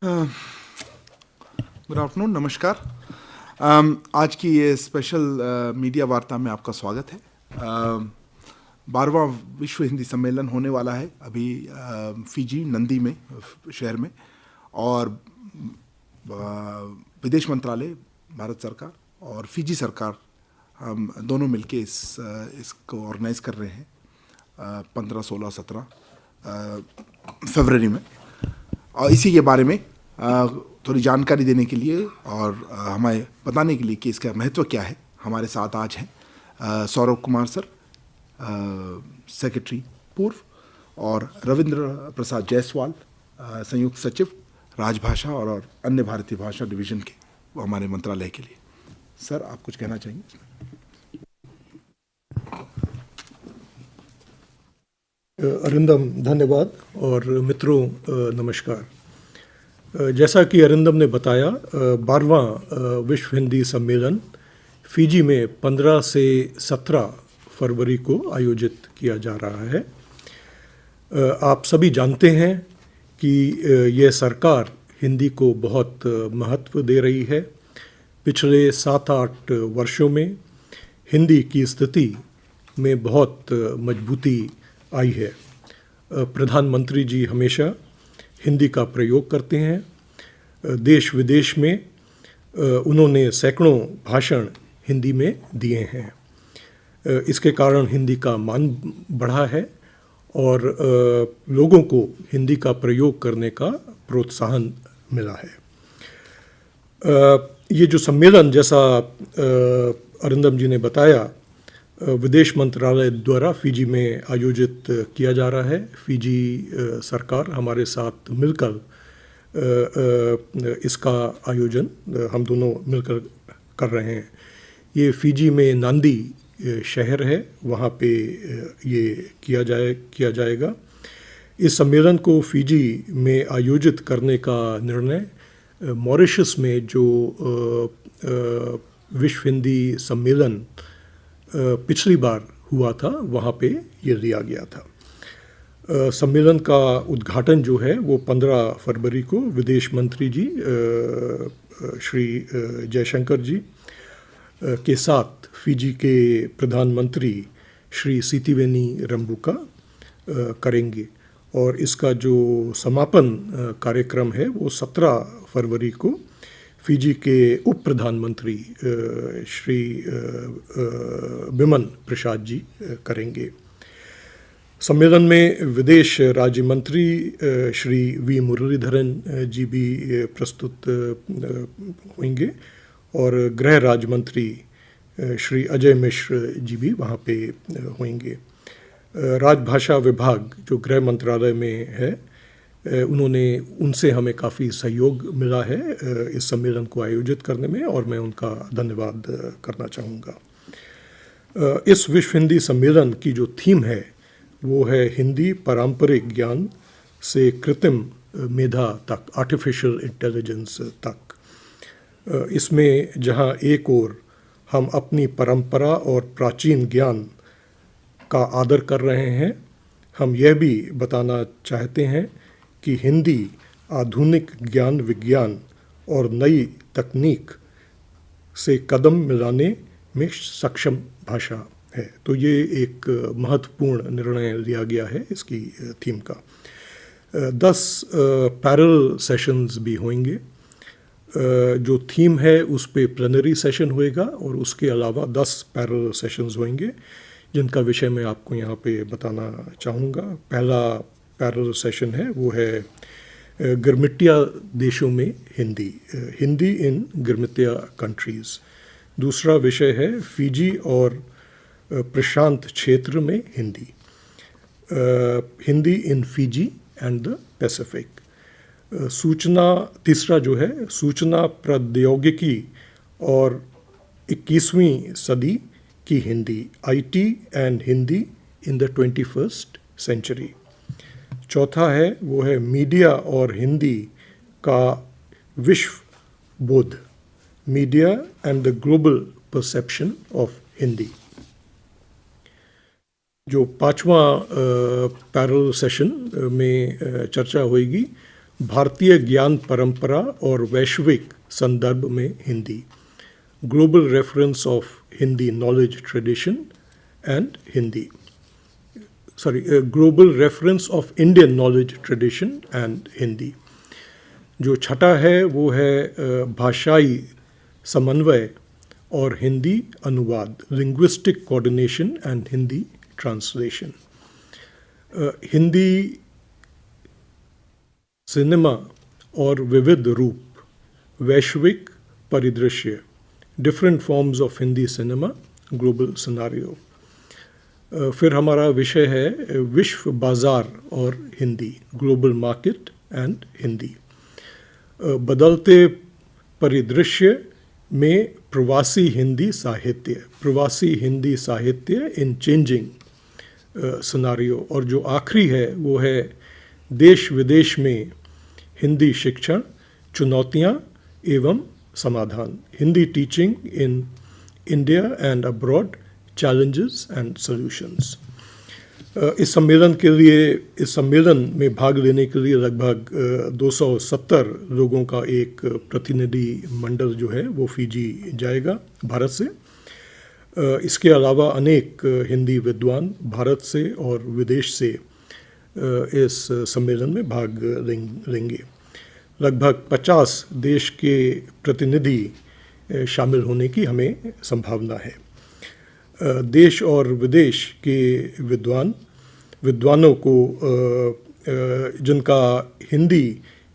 Good afternoon, नमस्कार। आज की ये स्पेशल मीडिया वार्ता में आपका स्वागत है। 12वां विश्व हिंदी सम्मेलन होने वाला है अभी फिजी नंदी में, शहर में, और विदेश मंत्रालय, भारत सरकार और फिजी सरकार, हम दोनों मिलके इसको ऑर्गेनाइज कर रहे हैं 15, 16, 17 फरवरी में। और इसी के बारे में थोड़ी जानकारी देने के लिए और हमें बताने के लिए कि इसका महत्व क्या है, हमारे साथ आज हैं सौरभ कुमार सर, सेक्रेटरी पूर्व, और रविंद्र प्रसाद जायसवाल, संयुक्त सचिव राजभाषा और अन्य भारतीय भाषा डिवीज़न के, वो हमारे मंत्रालय के लिए। सर, आप कुछ कहना चाहेंगे इसमें? अरिंदम, धन्यवाद। और मित्रों, नमस्कार। जैसा कि अरिंदम ने बताया, 12वां विश्व हिंदी सम्मेलन फिजी में 15 से 17 फरवरी को आयोजित किया जा रहा है। आप सभी जानते हैं कि यह सरकार हिंदी को बहुत महत्व दे रही है। पिछले 7-8 वर्षों में हिंदी की स्थिति में बहुत मजबूती आई है। प्रधानमंत्री जी हमेशा हिंदी का प्रयोग करते हैं। देश विदेश में उन्होंने सैकड़ों भाषण हिंदी में दिए हैं। इसके कारण हिंदी का मान बढ़ा है और लोगों को हिंदी का प्रयोग करने का प्रोत्साहन मिला है। ये जो सम्मेलन, जैसा अरिंदम जी ने बताया, विदेश मंत्रालय द्वारा फिजी में आयोजित किया जा रहा है। फिजी सरकार हमारे साथ मिलकर इसका आयोजन हम दोनों मिलकर कर रहे हैं। ये फिजी में नांदी शहर है, वहाँ पे ये किया जाएगा। इस सम्मेलन को फिजी में आयोजित करने का निर्णय मॉरिशस में जो विश्व हिंदी सम्मेलन पिछली बार हुआ था, वहाँ पे ये लिया गया था। सम्मेलन का उद्घाटन जो है वो 15 फरवरी को विदेश मंत्री जी श्री जयशंकर जी के साथ फिजी के प्रधानमंत्री श्री सितिवेनी रंबुका करेंगे, और इसका जो समापन कार्यक्रम है वो 17 फरवरी को फिजी के उप प्रधानमंत्री श्री बिमन प्रसाद जी करेंगे। सम्मेलन में विदेश राज्य मंत्री श्री वी मुरलीधरन जी भी प्रस्तुत होंगे, और गृह राज्य मंत्री श्री अजय मिश्र जी भी वहाँ पे होंगे। राजभाषा विभाग जो गृह मंत्रालय में है, उनसे हमें काफ़ी सहयोग मिला है इस सम्मेलन को आयोजित करने में, और मैं उनका धन्यवाद करना चाहूँगा। इस विश्व हिंदी सम्मेलन की जो थीम है वो है हिंदी पारंपरिक ज्ञान से कृत्रिम मेधा तक, आर्टिफिशियल इंटेलिजेंस तक। इसमें जहाँ एक ओर हम अपनी परंपरा और प्राचीन ज्ञान का आदर कर रहे हैं, हम यह भी बताना चाहते हैं कि हिंदी आधुनिक ज्ञान विज्ञान और नई तकनीक से कदम मिलाने में सक्षम भाषा है। तो ये एक महत्वपूर्ण निर्णय लिया गया है इसकी थीम का। 10 पैरेलल सेशंस भी होंगे। जो थीम है उस पे प्लेनरी सेशन होएगा, और उसके अलावा 10 पैरेलल सेशंस होंगे जिनका विषय मैं आपको यहाँ पे बताना चाहूँगा। पहला पैरेलल सेशन है वो है गिरमिटिया देशों में हिंदी, हिंदी इन गिरमिटिया कंट्रीज़। दूसरा विषय है फिजी और प्रशांत क्षेत्र में Hindi, Hindi in Fiji and the Pacific. तीसरा जो है सूचना प्रौद्योगिकी और 21वीं सदी की Hindi, IT and Hindi in the 21st century. चौथा है वो है मीडिया और हिंदी का विश्व बोध, media and the global perception of Hindi. जो 5वां पैरेलल सेशन में चर्चा होगी भारतीय ज्ञान परंपरा और वैश्विक संदर्भ में Hindi, global reference of Hindi knowledge tradition and Hindi, global reference of Indian knowledge tradition and Hindi. जो छठा है वो है भाषाई समन्वय और हिंदी अनुवाद, linguistic coordination and Hindi translation. Hindi cinema और विविध रूप, वैश्विक परिदृश्य, different forms of Hindi cinema, global scenario. फिर हमारा विषय है विश्व बाजार और Hindi, global market and Hindi. बदलते परिदृश्य में प्रवासी हिंदी साहित्य, प्रवासी हिंदी साहित्य इन चेंजिंग सिनारियो। और जो आखिरी है वो है देश विदेश में हिंदी शिक्षण, चुनौतियाँ एवं समाधान, Hindi teaching in India and abroad, challenges and solutions. इस सम्मेलन में भाग लेने के लिए लगभग 270 लोगों का एक प्रतिनिधि मंडल जो है वो फिजी जाएगा भारत से। इसके अलावा अनेक हिंदी विद्वान भारत से और विदेश से इस सम्मेलन में भाग लेंगे। लगभग 50 देश के प्रतिनिधि शामिल होने की हमें संभावना है। देश और विदेश के विद्वानों को जिनका हिंदी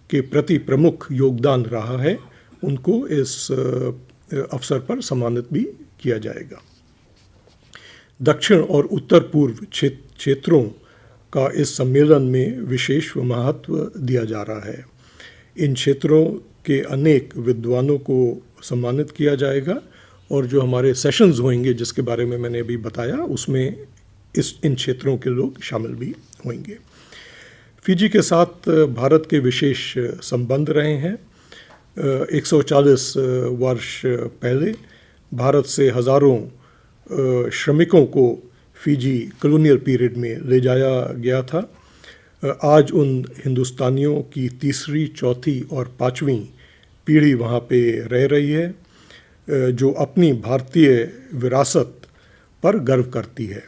के प्रति प्रमुख योगदान रहा है उनको इस अवसर पर सम्मानित भी किया जाएगा। दक्षिण और उत्तर पूर्व क्षेत्रों का इस सम्मेलन में विशेष महत्व दिया जा रहा है। इन क्षेत्रों के अनेक विद्वानों को सम्मानित किया जाएगा और जो हमारे सेशंस होंगे जिसके बारे में मैंने अभी बताया उसमें इन क्षेत्रों के लोग शामिल भी होंगे। फिजी के साथ भारत के विशेष संबंध रहे हैं। 140 वर्ष पहले भारत से हज़ारों श्रमिकों को फिजी कॉलोनियल पीरियड में ले जाया गया था। आज उन हिंदुस्तानियों की तीसरी, चौथी और पांचवीं पीढ़ी वहाँ पे रह रही है जो अपनी भारतीय विरासत पर गर्व करती है,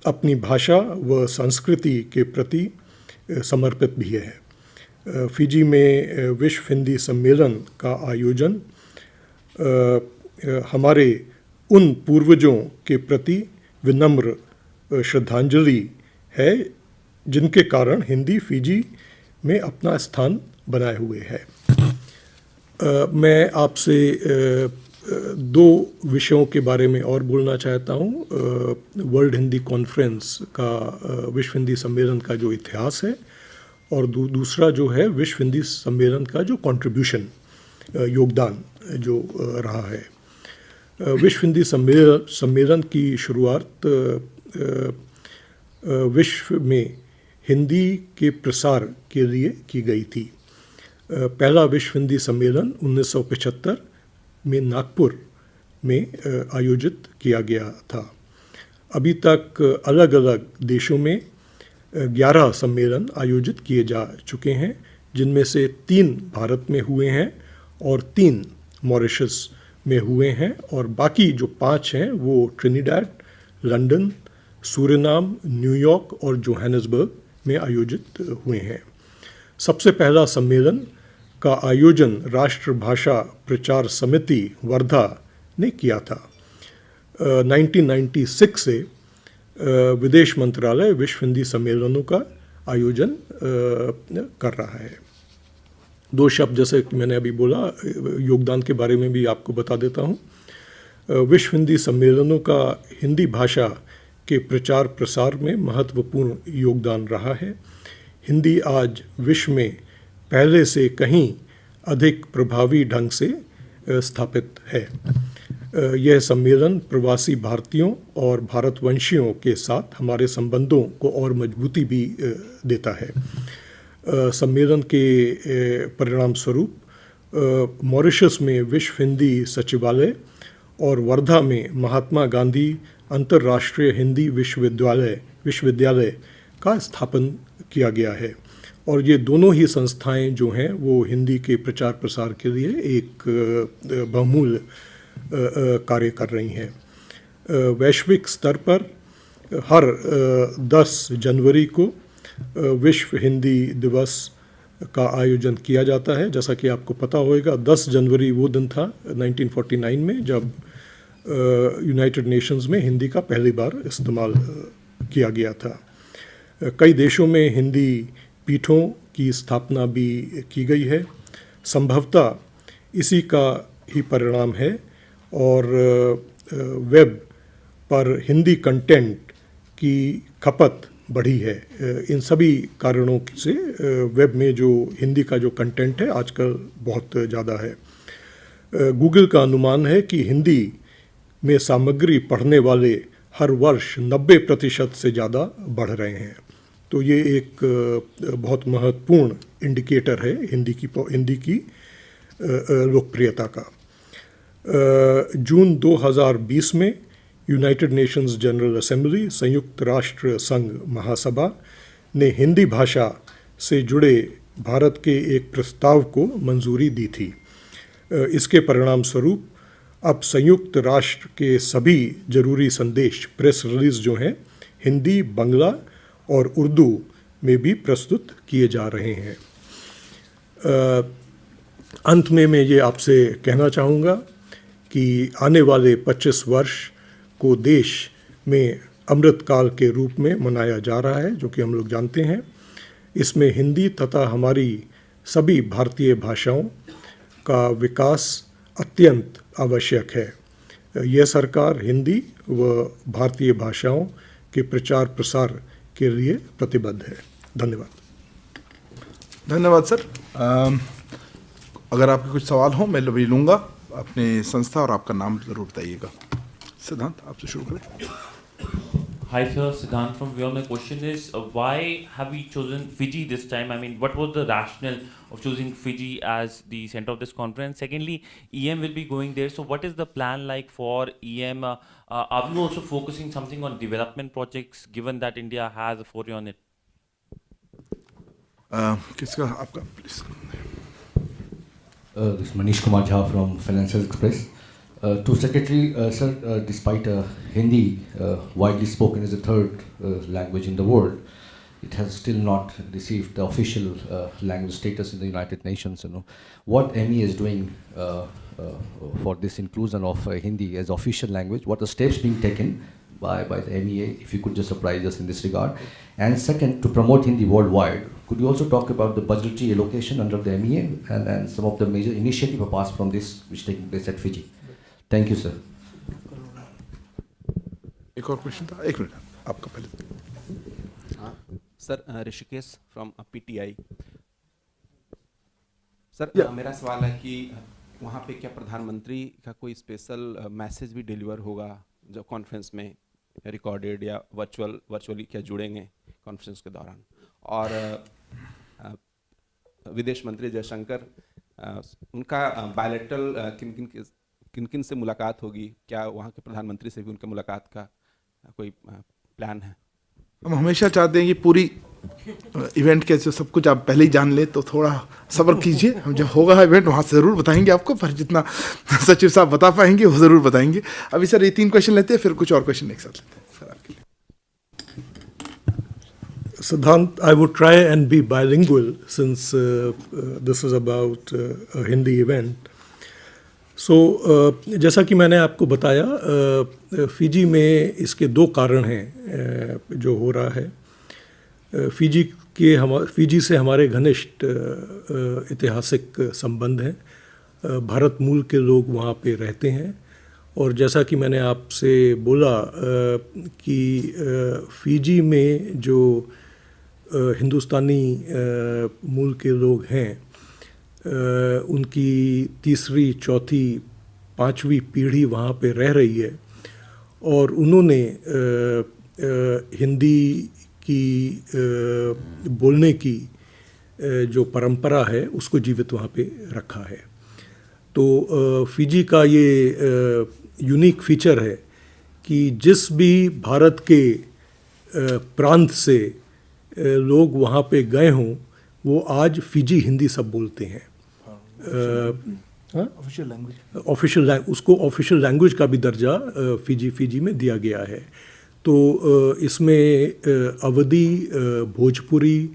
अपनी भाषा व संस्कृति के प्रति समर्पित भी है। फिजी में विश्व हिंदी सम्मेलन का आयोजन हमारे उन पूर्वजों के प्रति विनम्र श्रद्धांजलि है जिनके कारण हिंदी फिजी में अपना स्थान बनाए हुए है। मैं आपसे दो विषयों के बारे में और बोलना चाहता हूँ। वर्ल्ड हिंदी कॉन्फ्रेंस का, विश्व हिंदी सम्मेलन का जो इतिहास है और दूसरा जो है विश्व हिंदी सम्मेलन का जो कंट्रीब्यूशन, योगदान जो रहा है। विश्व हिंदी सम्मेलन की शुरुआत विश्व में हिंदी के प्रसार के लिए की गई थी। पहला विश्व हिंदी सम्मेलन 1975 में नागपुर में आयोजित किया गया था। अभी तक अलग अलग देशों में 11 सम्मेलन आयोजित किए जा चुके हैं, जिनमें से 3 भारत में हुए हैं और 3 मॉरिशस में हुए हैं और बाकी जो 5 हैं वो ट्रिनिडाड, लंदन, सूरिनाम, न्यूयॉर्क और जोहानिसबर्ग में आयोजित हुए हैं। सबसे पहला सम्मेलन का आयोजन राष्ट्रभाषा प्रचार समिति वर्धा ने किया था। 1996 से विदेश मंत्रालय विश्व हिंदी सम्मेलनों का आयोजन कर रहा है। 2 शब्द जैसे कि मैंने अभी बोला योगदान के बारे में भी आपको बता देता हूँ। विश्व हिंदी सम्मेलनों का हिंदी भाषा के प्रचार प्रसार में महत्वपूर्ण योगदान रहा है। हिंदी आज विश्व में पहले से कहीं अधिक प्रभावी ढंग से स्थापित है। यह सम्मेलन प्रवासी भारतीयों और भारतवंशियों के साथ हमारे संबंधों को और मजबूती भी देता है। सम्मेलन के परिणाम स्वरूप मॉरिशस में विश्व हिंदी सचिवालय और वर्धा में महात्मा गांधी अंतर्राष्ट्रीय हिंदी विश्वविद्यालय का स्थापन किया गया है और ये दोनों ही संस्थाएं जो हैं वो हिंदी के प्रचार प्रसार के लिए एक बहुमूल्य कार्य कर रही हैं। वैश्विक स्तर पर हर 10 जनवरी को विश्व हिंदी दिवस का आयोजन किया जाता है। जैसा कि आपको पता होगा, 10 जनवरी वो दिन था 1949 में जब यूनाइटेड नेशंस में हिंदी का पहली बार इस्तेमाल किया गया था। कई देशों में हिंदी पीठों की स्थापना भी की गई है। संभवतः इसी का ही परिणाम है और वेब पर हिंदी कंटेंट की खपत बढ़ी है। इन सभी कारणों से वेब में जो हिंदी का जो कंटेंट है आजकल बहुत ज़्यादा है। गूगल का अनुमान है कि हिंदी में सामग्री पढ़ने वाले हर वर्ष 90% से ज़्यादा बढ़ रहे हैं। तो ये एक बहुत महत्वपूर्ण इंडिकेटर है हिंदी की लोकप्रियता का। जून 2020 में यूनाइटेड नेशंस जनरल असेंबली, संयुक्त राष्ट्र संघ महासभा ने हिंदी भाषा से जुड़े भारत के एक प्रस्ताव को मंजूरी दी थी। इसके परिणाम स्वरूप अब संयुक्त राष्ट्र के सभी जरूरी संदेश, प्रेस रिलीज जो हैं, हिंदी, बांग्ला और उर्दू में भी प्रस्तुत किए जा रहे हैं। अंत में मैं ये आपसे कहना चाहूँगा कि आने वाले 25 वर्ष को देश में अमृतकाल के रूप में मनाया जा रहा है, जो कि हम लोग जानते हैं। इसमें हिंदी तथा हमारी सभी भारतीय भाषाओं का विकास अत्यंत आवश्यक है। यह सरकार हिंदी व भारतीय भाषाओं के प्रचार प्रसार के लिए प्रतिबद्ध है। धन्यवाद। धन्यवाद सर। अगर आपके कुछ सवाल हो मैं भी लूँगा। अपने संस्था और आपका नाम ज़रूर बताइएगा। सिद्धांत, आपसे शुरू करें। Hi sir, Siddhant from Viewer. My question is, why have we chosen Fiji this time? I mean, what was the rationale of choosing Fiji as the center of this conference? Secondly, EM will be going there. So what is the plan like for EM? Are we also focusing something on development projects, given that India has a foray on it? किसका आपका please? This is Manish Kumar Jha from Financial Express. To Secretary, sir, despite Hindi widely spoken as the third language in the world, it has still not received the official language status in the United Nations. What MEA is doing for this inclusion of Hindi as official language? What are steps being taken by the MEA? If you could just surprise us in this regard. And second, to promote Hindi worldwide, could you also talk about the budgetary allocation under the MEA and some of the major initiatives apart from this which taking place at Fiji? Thank you sir. एक और question था, एक minute आपका पहले। हाँ sir, Rishikesh from PTI। Sir मेरा सवाल है कि वहाँ पे क्या प्रधानमंत्री का कोई स्पेशल मैसेज भी डिलीवर होगा जो कॉन्फ्रेंस में रिकॉर्डेड या वर्चुअली क्या जुड़ेंगे कॉन्फ्रेंस के दौरान? और विदेश मंत्री जयशंकर, उनका बायलैटरल किन किन से मुलाकात होगी? क्या वहाँ के प्रधानमंत्री से भी उनके मुलाकात का कोई प्लान है? हम हमेशा चाहते हैं कि पूरी इवेंट के सब कुछ आप पहले ही जान ले, तो थोड़ा सब्र कीजिए। हम जब होगा इवेंट वहाँ से ज़रूर बताएंगे आपको, पर जितना सचिव साहब बता पाएंगे वो ज़रूर बताएंगे। अभी सर ये 3 क्वेश्चन लेते हैं, फिर कुछ और क्वेश्चन एक साथ लेते हैं सर आपके लिए। Siddhant, I would try and be bilingual since this is about a Hindi event. जैसा कि मैंने आपको बताया, फिजी में इसके 2 कारण हैं जो हो रहा है। फिजी से हमारे घनिष्ठ ऐतिहासिक संबंध हैं। भारत मूल के लोग वहाँ पे रहते हैं और जैसा कि मैंने आपसे बोला कि फिजी में जो हिंदुस्तानी मूल के लोग हैं, उनकी 3री, 4थी, 5वीं पीढ़ी वहाँ पे रह रही है और उन्होंने हिंदी की बोलने की जो परंपरा है उसको जीवित वहाँ पे रखा है। तो फिजी का ये यूनिक फीचर है कि जिस भी भारत के प्रांत से लोग वहाँ पे गए हों, वो आज फिजी हिंदी सब बोलते हैं। ऑफिशियल लैंग्वेज, उसको ऑफिशियल लैंग्वेज का भी दर्जा फिजी में दिया गया है। तो इसमें अवधी, भोजपुरी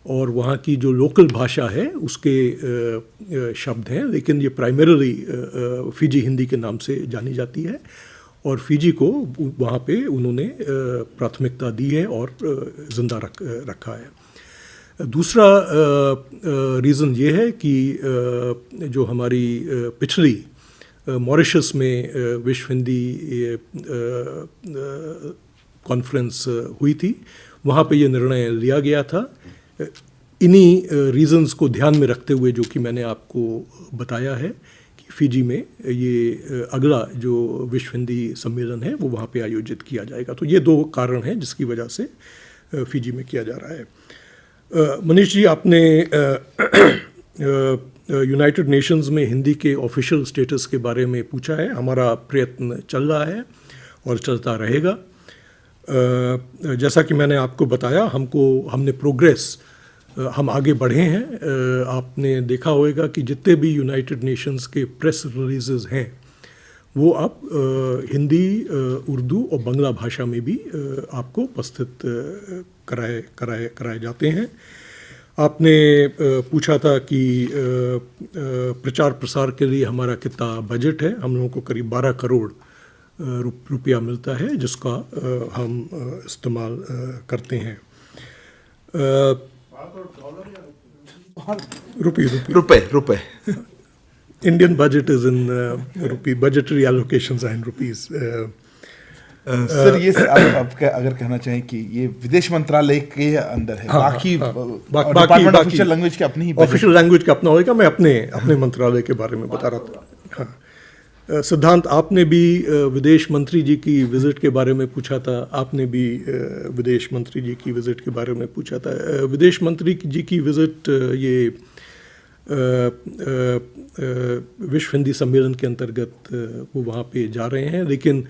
और वहाँ की जो लोकल भाषा है उसके शब्द हैं, लेकिन ये प्राइमरीली फिजी हिंदी के नाम से जानी जाती है और फिजी को वहाँ पे उन्होंने प्राथमिकता दी है और ज़िंदा रखा है। दूसरा रीज़न ये है कि जो हमारी पिछली मॉरिशस में विश्व हिंदी कॉन्फ्रेंस हुई थी, वहाँ पे ये निर्णय लिया गया था। इन्हीं रीज़न्स को ध्यान में रखते हुए जो कि मैंने आपको बताया है कि फिजी में ये अगला जो विश्व हिंदी सम्मेलन है वो वहाँ पे आयोजित किया जाएगा। तो ये 2 कारण हैं जिसकी वजह से फिजी में किया जा रहा है। मनीष जी, आपने यूनाइटेड नेशंस में हिंदी के ऑफिशियल स्टेटस के बारे में पूछा है। हमारा प्रयत्न चल रहा है और चलता रहेगा। जैसा कि मैंने आपको बताया, हमने प्रोग्रेस, हम आगे बढ़े हैं। आपने देखा होगा कि जितने भी यूनाइटेड नेशंस के प्रेस रिलीजेस हैं वो अब हिंदी, उर्दू और बांग्ला भाषा में भी आपको उपस्थित कराए जाते हैं। आपने पूछा था कि प्रचार प्रसार के लिए हमारा कितना बजट है। हम लोगों को करीब 12 करोड़ रुपया मिलता है जिसका हम इस्तेमाल करते हैं। रुपए Indian budget is in rupee. Budgetary allocations are in rupees. Sir, ये आप अगर कहना चाहें कि ये विदेश मंत्रालय के अंदर है, बाकी डिपार्टमेंट ऑफिशियल लैंग्वेज के अपनी ही ऑफिशियल लैंग्वेज का अपना होगा। मैं अपने मंत्रालय के बारे में बता रहा था। हाँ, सिद्धांत, आपने भी विदेश मंत्री जी की विजिट के बारे में पूछा था। आपने भी विदेश मंत्री जी की विजिट के बारे में पूछा था। विदेश मंत्री जी की विजिट ये विश्व हिंदी सम्मेलन के अंतर्गत वो वहाँ पे जा रहे हैं, लेकिन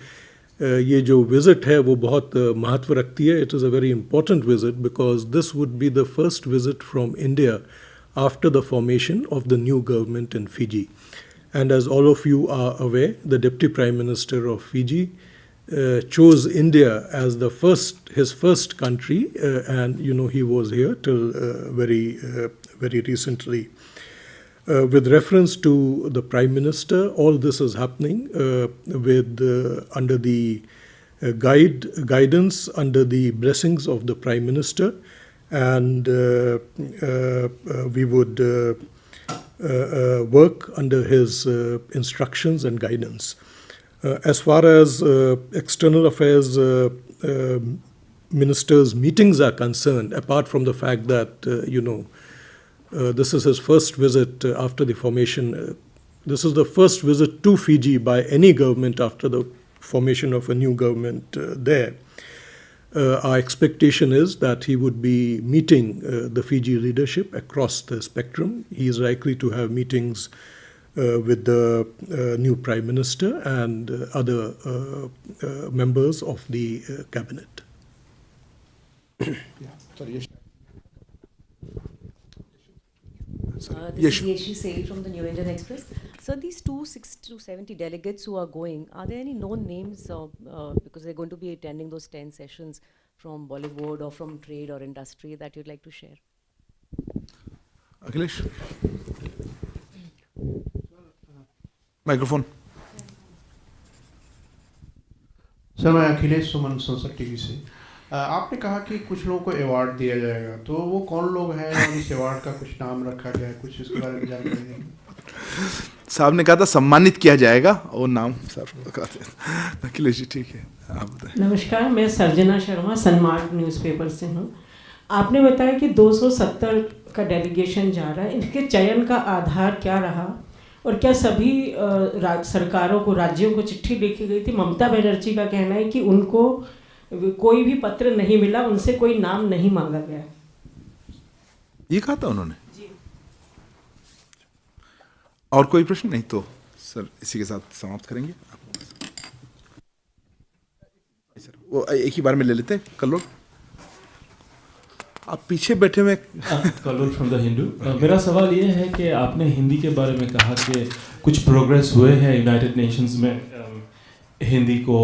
ये जो विज़िट है वो बहुत महत्व रखती है। It is a very important visit because this would be the first visit from India after the formation of the new government in Fiji. And as all of you are aware, the Deputy Prime Minister of Fiji chose India as his first country, and he was here till very recently. With reference to the Prime Minister, all this is happening under the guidance, under the blessings of the Prime Minister, and we would work under his instructions and guidance. As far as external affairs ministers' meetings are concerned, apart from the fact that this is his first visit after the formation. This is the first visit to Fiji by any government after the formation of a new government there. Our expectation is that he would be meeting the Fiji leadership across the spectrum. He is likely to have meetings with the new Prime Minister and other members of the cabinet. This is Yeshi Sale from the New Indian Express. So these 270 delegates who are going, are there any known names because they're going to be attending those 10 sessions from Bollywood or from trade or industry that you'd like to share? Akhilesh? Microphone. Sir, मैं अखिलेश सुमन संसद TV से। आपने कहा कि कुछ लोगों को award दिया जाएगा, तो वो कौन लोग हैं और इस अवार्ड का कुछ नाम रखा गया है, कुछ इसके बारे में जानकारी देंगे? साहब ने कहा था सम्मानित किया जाएगा और नाम साहब कहते हैं। अखिलेश जी, ठीक है, आप बताएं। नमस्कार, मैं सर्जना शर्मा सनमार्ग न्यूज़पेपर से हूँ। आपने बताया कि 270 का डेलीगेशन जा रहा है, इनके चयन का आधार क्या रहा और क्या सभी सरकारों को, राज्यों को चिट्ठी लिखी गई थी? ममता बनर्जी का कहना है कि उनको कोई भी पत्र नहीं मिला, उनसे कोई नाम नहीं मांगा गया। ये कहा था उन्होंने जी। और कोई प्रश्न नहीं तो सर इसी के साथ समाप्त करेंगे। सर वो एक ही बार में ले लेते हैं कल लोग। आप पीछे बैठे हुए कॉलर फ्रॉम द हिंदू। मेरा सवाल ये है कि आपने हिंदी के बारे में कहा कि कुछ प्रोग्रेस हुए हैं यूनाइटेड नेशंस में हिंदी को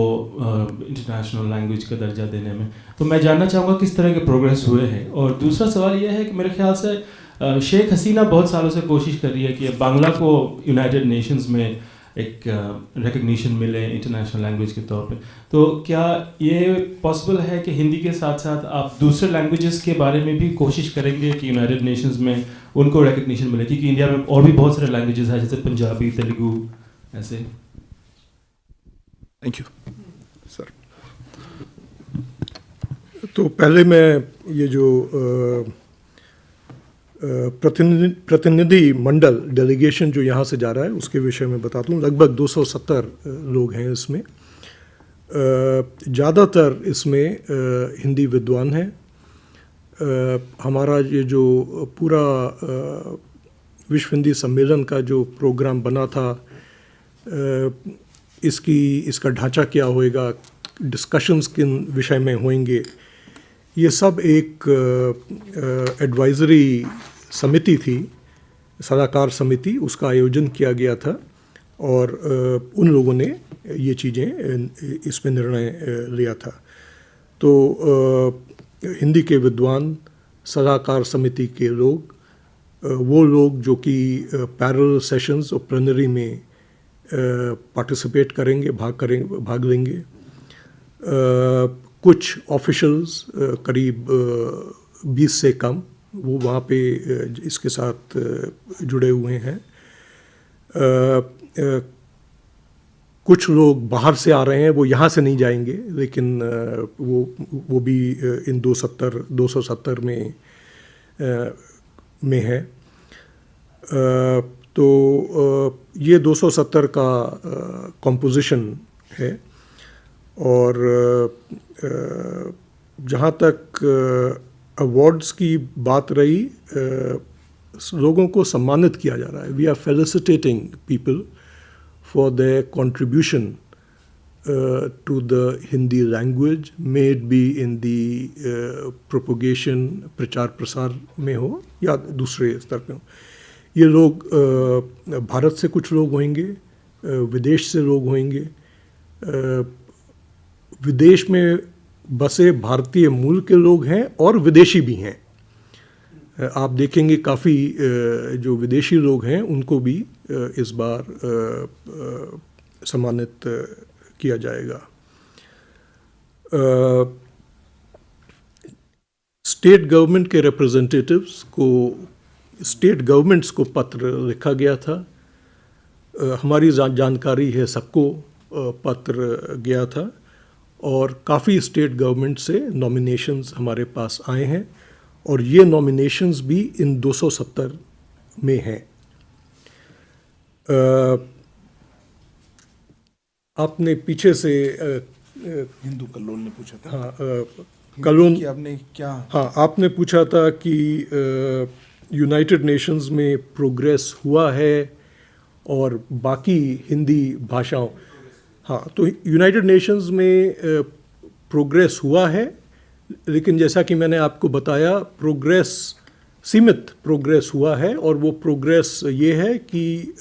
इंटरनेशनल लैंग्वेज का दर्जा देने में, तो मैं जानना चाहूँगा किस तरह के प्रोग्रेस हुए हैं। और दूसरा सवाल ये है कि मेरे ख्याल से शेख हसीना बहुत सालों से कोशिश कर रही है कि बांग्ला को यूनाइटेड नेशंस में एक रिकग्निशन मिले इंटरनेशनल लैंग्वेज के तौर पे, तो क्या ये पॉसिबल है कि हिंदी के साथ साथ आप दूसरे लैंग्वेजेस के बारे में भी कोशिश करेंगे कि यूनाइटेड नेशंस में उनको रिकग्निशन मिले, क्योंकि इंडिया में और भी बहुत सारे लैंग्वेजेस हैं जैसे पंजाबी, तेलुगु ऐसे। Thank you sir. तो पहले मैं ये जो प्रतिनिधि मंडल डेलीगेशन जो यहाँ से जा रहा है उसके विषय में बताता हूँ। लगभग 270 लोग हैं इसमें। ज़्यादातर इसमें हिंदी विद्वान हैं। हमारा ये जो पूरा विश्व हिंदी सम्मेलन का जो प्रोग्राम बना था, इसका ढांचा क्या होएगा, डिस्कशंस किन विषय में होंगे, ये सब एक एडवाइजरी समिति थी, सलाहकार समिति, उसका आयोजन किया गया था और उन लोगों ने ये चीज़ें इसमें निर्णय लिया था। तो हिंदी के विद्वान, सलाहकार समिति के लोग, वो लोग जो कि पैरेलल सेशंस और प्लेनरी में पार्टिसिपेट करेंगे, भाग लेंगे। कुछ ऑफिशियल्स करीब 20 से कम वो वहाँ पे इसके साथ जुड़े हुए हैं। कुछ लोग बाहर से आ रहे हैं, वो यहाँ से नहीं जाएंगे, लेकिन वो भी इन 270 में है। तो ये 270 का कंपोजिशन है। और जहाँ तक अवार्ड्स की बात रही, लोगों को सम्मानित किया जा रहा है। We are felicitating people for their contribution to the Hindi language, may it be in the propagation, प्रचार प्रसार में हो या दूसरे स्तर पे हो। ये लोग भारत से कुछ लोग होंगे, विदेश से लोग होंगे, विदेश में बसे भारतीय मूल के लोग हैं और विदेशी भी हैं। आप देखेंगे काफ़ी जो विदेशी लोग हैं उनको भी इस बार सम्मानित किया जाएगा। स्टेट गवर्नमेंट के रिप्रेजेंटेटिव्स को, स्टेट गवर्नमेंट्स को पत्र लिखा गया था। हमारी जानकारी है सबको पत्र गया था और काफ़ी स्टेट गवर्नमेंट से नॉमिनेशंस हमारे पास आए हैं और ये नॉमिनेशंस भी इन 270 में हैं। आपने पीछे से हिंदू कल्लोल ने पूछा था। हाँ, कल्लोल कि आपने क्या, हाँ, आपने पूछा था कि यूनाइटेड नेशंस में प्रोग्रेस हुआ है और बाकी हिंदी भाषाओं, हाँ, तो यूनाइटेड नेशंस में प्रोग्रेस हुआ है, लेकिन जैसा कि मैंने आपको बताया, प्रोग्रेस सीमित प्रोग्रेस हुआ है। और वो प्रोग्रेस ये है कि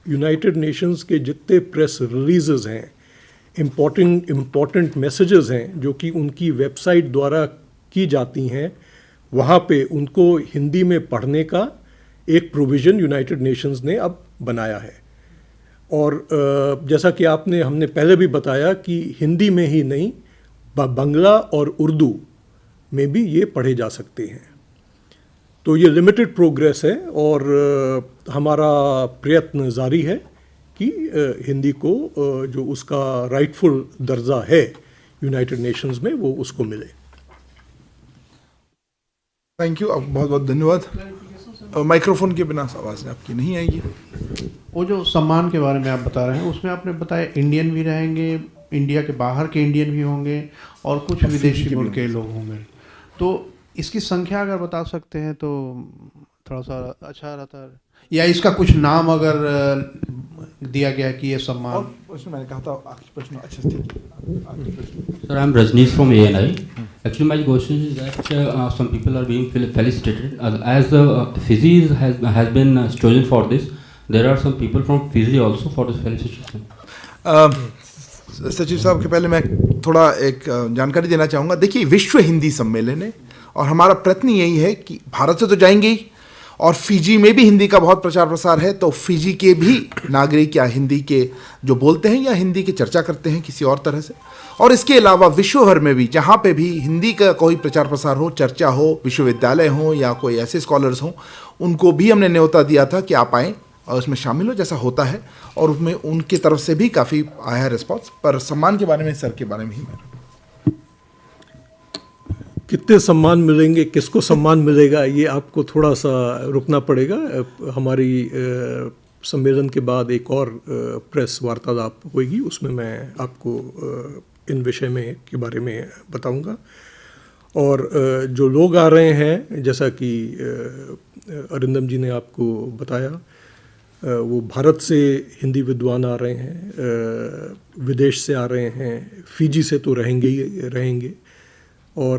यूनाइटेड नेशंस के जितने प्रेस रिलीजेस हैं, इम्पॉर्टेंट मैसेजेस हैं जो कि उनकी वेबसाइट द्वारा की जाती हैं, वहाँ पे उनको हिंदी में पढ़ने का एक प्रोविज़न यूनाइटेड नेशंस ने अब बनाया है। और जैसा कि हमने पहले भी बताया कि हिंदी में ही नहीं, बांग्ला और उर्दू में भी ये पढ़े जा सकते हैं। तो ये लिमिटेड प्रोग्रेस है और हमारा प्रयत्न जारी है कि हिंदी को जो उसका राइटफुल दर्जा है यूनाइटेड नेशंस में, वो उसको मिले। थैंक यू, बहुत बहुत धन्यवाद। माइक्रोफोन के बिना आवाज़ आपकी नहीं आएगी। वो जो सम्मान के बारे में आप बता रहे हैं, उसमें आपने बताया इंडियन भी रहेंगे, इंडिया के बाहर के इंडियन भी होंगे और कुछ विदेशी मुल्क के लोग होंगे। तो इसकी संख्या अगर बता सकते हैं तो थोड़ा सा अच्छा रहता है, या इसका कुछ नाम अगर दिया गया कि ये सम्मान। और मैंने कहा था आखिरी प्रश्न। अच्छा, ठीक है। Sir, I'm Rajneesh from ANI. Actually, my question is that some people are being felicitated. As Fiji has been chosen for this, there are some people from Fiji also for this felicitation. सचिव साहब के पहले मैं थोड़ा एक जानकारी देना चाहूँगा। देखिए, विश्व हिंदी सम्मेलन है और हमारा प्रयत्न यही है कि भारत से तो जाएंगे ही, और फिजी में भी हिंदी का बहुत प्रचार प्रसार है, तो फिजी के भी नागरिक या हिंदी के जो बोलते हैं या हिंदी की चर्चा करते हैं किसी और तरह से, और इसके अलावा विश्व भर में भी जहाँ पे भी हिंदी का कोई प्रचार प्रसार हो, चर्चा हो, विश्वविद्यालय हो या कोई ऐसे स्कॉलर्स हों, उनको भी हमने न्योता दिया था कि आप आएँ और उसमें शामिल हो, जैसा होता है, और उसमें उनकी तरफ से भी काफ़ी आया है रिस्पॉन्स। पर सम्मान के बारे में, सर के बारे में ही मैं, कितने सम्मान मिलेंगे, किसको सम्मान मिलेगा, ये आपको थोड़ा सा रुकना पड़ेगा। हमारी सम्मेलन के बाद एक और प्रेस वार्तालाप होगी, उसमें मैं आपको इन विषय में के बारे में बताऊंगा। और जो लोग आ रहे हैं, जैसा कि अरिंदम जी ने आपको बताया, वो भारत से हिंदी विद्वान आ रहे हैं, विदेश से आ रहे हैं, फिजी से तो रहेंगे ही रहेंगे, और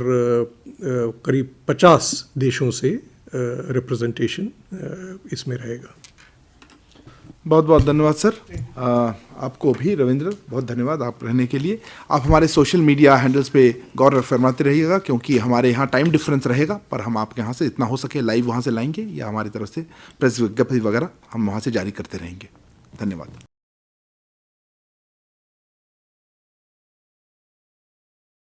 करीब 50 देशों से रिप्रेजेंटेशन इसमें रहेगा। बहुत बहुत धन्यवाद सर। आपको भी रविंद्र बहुत धन्यवाद आप रहने के लिए। आप हमारे सोशल मीडिया हैंडल्स पे गौर फरमाते रहिएगा, क्योंकि हमारे यहाँ टाइम डिफरेंस रहेगा, पर हम आपके यहाँ से इतना हो सके लाइव वहाँ से लाएंगे, या हमारी तरफ से प्रेस विज्ञप्ति वगैरह हम वहाँ से जारी करते रहेंगे। धन्यवाद।